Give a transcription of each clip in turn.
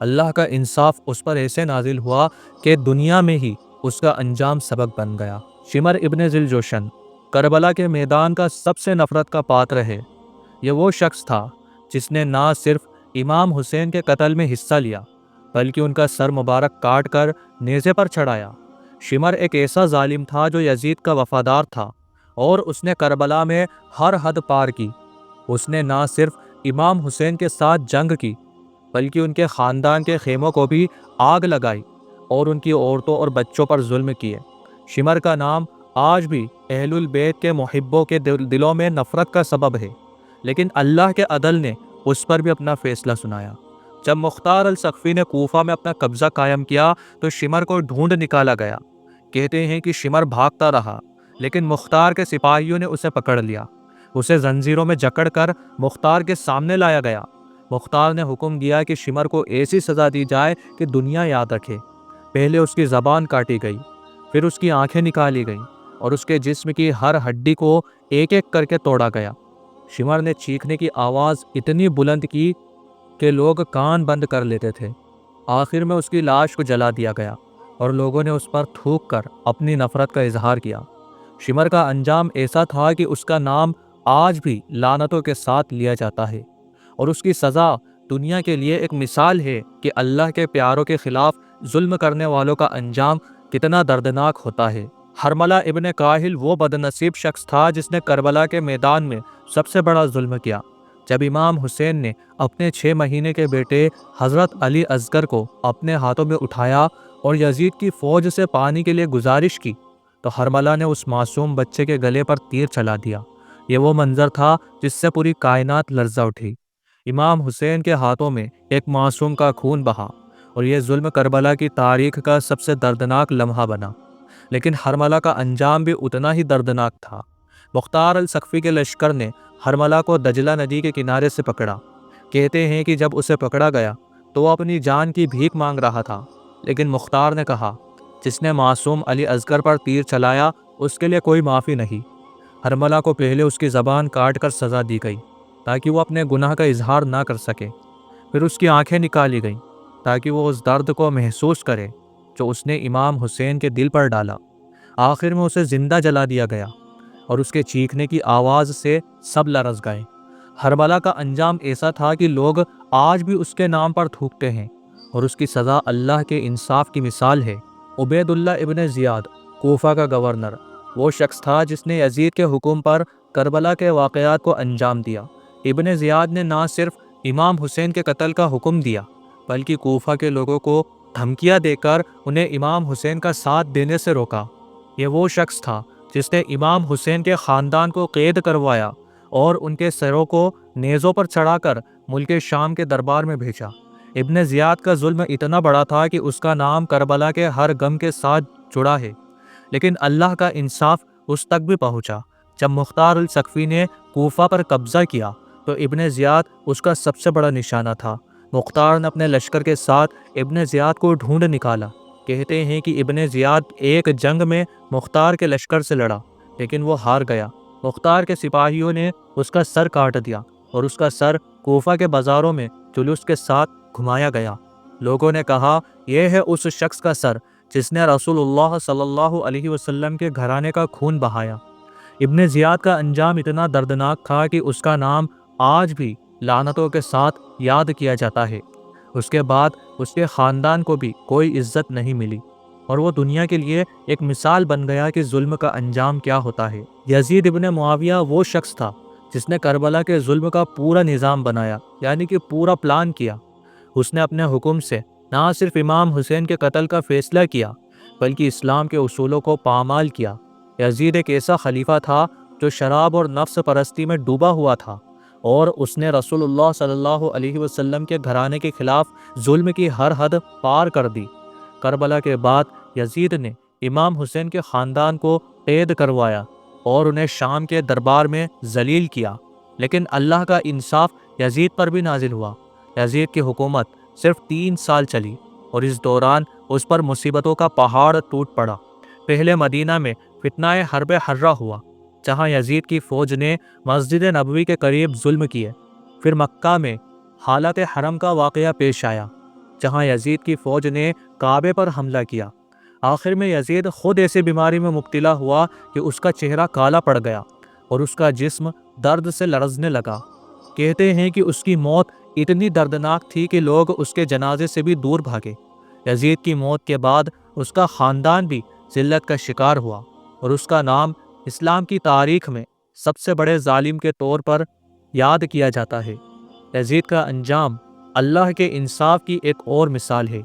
اللہ کا انصاف اس پر ایسے نازل ہوا کہ دنیا میں ہی اس کا انجام سبق بن گیا۔ شمر ابن ذی الجوشن کربلا کے میدان کا سب سے نفرت کا پاتر ہے۔ یہ وہ شخص تھا جس نے نہ صرف امام حسین کے قتل میں حصہ لیا بلکہ ان کا سر مبارک کاٹ کر نیزے پر چڑھایا۔ شمر ایک ایسا ظالم تھا جو یزید کا وفادار تھا اور اس نے کربلا میں ہر حد پار کی۔ اس نے نہ صرف امام حسین کے ساتھ جنگ کی بلکہ ان کے خاندان کے خیموں کو بھی آگ لگائی اور ان کی عورتوں اور بچوں پر ظلم کیے۔ شمر کا نام آج بھی اہل البیت کے محبوں کے دلوں میں نفرت کا سبب ہے، لیکن اللہ کے عدل نے اس پر بھی اپنا فیصلہ سنایا۔ جب مختار الثقفی نے کوفہ میں اپنا قبضہ قائم کیا تو شمر کو ڈھونڈ نکالا گیا۔ کہتے ہیں کہ شمر بھاگتا رہا لیکن مختار کے سپاہیوں نے اسے پکڑ لیا۔ اسے زنجیروں میں جکڑ کر مختار کے سامنے لایا گیا۔ مختار نے حکم دیا کہ شمر کو ایسی سزا دی جائے کہ دنیا یاد رکھے۔ پہلے اس کی زبان کاٹی گئی، پھر اس کی آنکھیں نکالی گئیں اور اس کے جسم کی ہر ہڈی کو ایک ایک کر کے توڑا گیا۔ شمر نے چیخنے کی آواز اتنی بلند کی کہ لوگ کان بند کر لیتے تھے۔ آخر میں اس کی لاش کو جلا دیا گیا اور لوگوں نے اس پر تھوک کر اپنی نفرت کا اظہار کیا۔ شمر کا انجام ایسا تھا کہ اس کا نام آج بھی لعنتوں کے ساتھ لیا جاتا ہے، اور اس کی سزا دنیا کے لیے ایک مثال ہے کہ اللہ کے پیاروں کے خلاف ظلم کرنے والوں کا انجام کتنا دردناک ہوتا ہے۔ حرملہ ابن کاہل وہ بدنصیب شخص تھا جس نے کربلا کے میدان میں سب سے بڑا ظلم کیا۔ جب امام حسین نے اپنے 6 مہینے کے بیٹے حضرت علی اصغر کو اپنے ہاتھوں میں اٹھایا اور یزید کی فوج سے پانی کے لیے گزارش کی تو حرملہ نے اس معصوم بچے کے گلے پر تیر چلا دیا۔ یہ وہ منظر تھا جس سے پوری کائنات لرزہ اٹھی۔ امام حسین کے ہاتھوں میں ایک معصوم کا خون بہا اور یہ ظلم کربلا کی تاریخ کا سب سے دردناک لمحہ بنا، لیکن حرملہ کا انجام بھی اتنا ہی دردناک تھا۔ مختار الثقفی کے لشکر نے حرملہ کو دجلہ ندی کے کنارے سے پکڑا۔ کہتے ہیں کہ جب اسے پکڑا گیا تو وہ اپنی جان کی بھیک مانگ رہا تھا، لیکن مختار نے کہا، جس نے معصوم علی اصغر پر تیر چلایا اس کے لیے کوئی معافی نہیں۔ حرملہ کو پہلے اس کی زبان کاٹ کر سزا دی گئی تاکہ وہ اپنے گناہ کا اظہار نہ کر سکے، پھر اس کی آنکھیں نکالی گئیں تاکہ وہ اس درد کو محسوس کرے جو اس نے امام حسین کے دل پر ڈالا۔ آخر میں اسے زندہ جلا دیا گیا اور اس کے چیخنے کی آواز سے سب لرز گئے۔ حرملہ کا انجام ایسا تھا کہ لوگ آج بھی اس کے نام پر تھوکتے ہیں، اور اس کی سزا اللہ کے انصاف کی مثال ہے۔ عبید اللہ ابن زیاد کوفہ کا گورنر وہ شخص تھا جس نے یزید کے حکم پر کربلا کے واقعات کو انجام دیا۔ ابن زیاد نے نہ صرف امام حسین کے قتل کا حکم دیا بلکہ کوفہ کے لوگوں کو دھمکیاں دے کر انہیں امام حسین کا ساتھ دینے سے روکا۔ یہ وہ شخص تھا جس نے امام حسین کے خاندان کو قید کروایا اور ان کے سروں کو نیزوں پر چڑھا کر ملک شام کے دربار میں بھیجا۔ ابن زیاد کا ظلم اتنا بڑا تھا کہ اس کا نام کربلا کے ہر غم کے ساتھ جڑا ہے، لیکن اللہ کا انصاف اس تک بھی پہنچا۔ جب مختار الثقفی نے کوفہ پر قبضہ کیا تو ابن زیاد اس کا سب سے بڑا نشانہ تھا۔ مختار نے اپنے لشکر کے ساتھ ابن زیاد کو ڈھونڈ نکالا۔ کہتے ہیں کہ ابن زیاد ایک جنگ میں مختار کے لشکر سے لڑا لیکن وہ ہار گیا۔ مختار کے سپاہیوں نے اس کا سر کاٹ دیا اور اس کا سر کوفہ کے بازاروں میں جلوس کے ساتھ گھمایا گیا۔ لوگوں نے کہا، یہ ہے اس شخص کا سر جس نے رسول اللہ صلی اللہ علیہ وسلم کے گھرانے کا خون بہایا۔ ابن زیاد کا انجام اتنا دردناک تھا کہ اس کا نام آج بھی لعنتوں کے ساتھ یاد کیا جاتا ہے۔ اس کے بعد اس کے خاندان کو بھی کوئی عزت نہیں ملی اور وہ دنیا کے لیے ایک مثال بن گیا کہ ظلم کا انجام کیا ہوتا ہے۔ یزید ابن معاویہ وہ شخص تھا جس نے کربلا کے ظلم کا پورا نظام بنایا، یعنی کہ پورا پلان کیا۔ اس نے اپنے حکم سے نہ صرف امام حسین کے قتل کا فیصلہ کیا بلکہ اسلام کے اصولوں کو پامال کیا۔ یزید ایک ایسا خلیفہ تھا جو شراب اور نفس پرستی میں ڈوبا ہوا تھا، اور اس نے رسول اللہ صلی اللہ علیہ وسلم کے گھرانے کے خلاف ظلم کی ہر حد پار کر دی۔ کربلا کے بعد یزید نے امام حسین کے خاندان کو قید کروایا اور انہیں شام کے دربار میں ذلیل کیا، لیکن اللہ کا انصاف یزید پر بھی نازل ہوا۔ یزید کی حکومت صرف 3 سال چلی اور اس دوران اس پر مصیبتوں کا پہاڑ ٹوٹ پڑا۔ پہلے مدینہ میں فتنہ حرب حرہ ہوا جہاں یزید کی فوج نے مسجد نبوی کے قریب ظلم کیے۔ پھر مکہ میں حالت حرم کا واقعہ پیش آیا جہاں یزید کی فوج نے کعبے پر حملہ کیا۔ آخر میں یزید خود ایسی بیماری میں مبتلا ہوا کہ اس کا چہرہ کالا پڑ گیا اور اس کا جسم درد سے لرزنے لگا۔ کہتے ہیں کہ اس کی موت اتنی دردناک تھی کہ لوگ اس کے جنازے سے بھی دور بھاگے۔ یزید کی موت کے بعد اس کا خاندان بھی ذلت کا شکار ہوا اور اس کا نام اسلام کی تاریخ میں سب سے بڑے ظالم کے طور پر یاد کیا جاتا ہے۔ یزید کا انجام اللہ کے انصاف کی ایک اور مثال ہے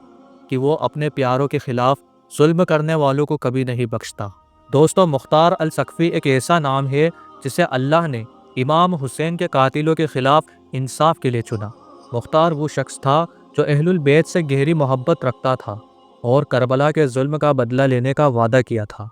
کہ وہ اپنے پیاروں کے خلاف ظلم کرنے والوں کو کبھی نہیں بخشتا۔ دوستو، مختار الثقفی ایک ایسا نام ہے جسے اللہ نے امام حسین کے قاتلوں کے خلاف انصاف کے لیے چنا۔ مختار وہ شخص تھا جو اہل البیت سے گہری محبت رکھتا تھا اور کربلا کے ظلم کا بدلہ لینے کا وعدہ کیا تھا۔